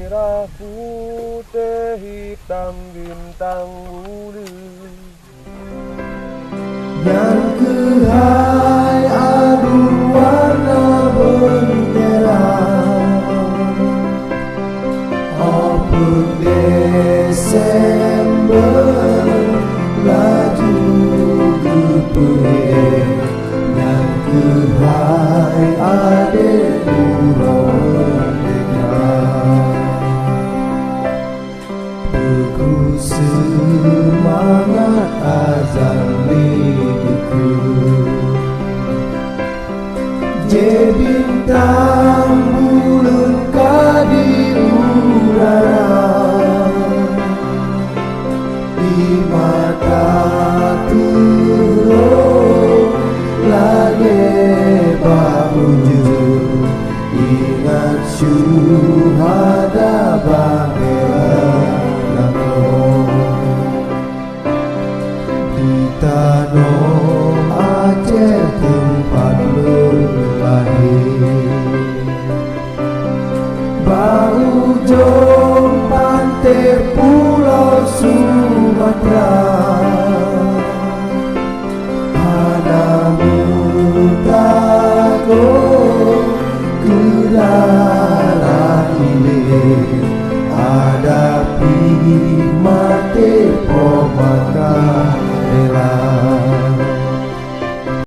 merah putih hitam bintang bulu. Yang kehai adu warna bendera, Open Desember laju gepede. Yang kehai ade Beku semangat azan hidupku. Je bintang bulan kadi udara, di mata turun lagi bujur. Ingat syuhada bangga di tanah Aceh tempat lahir. Bau jom pantai Pulau Sumatera,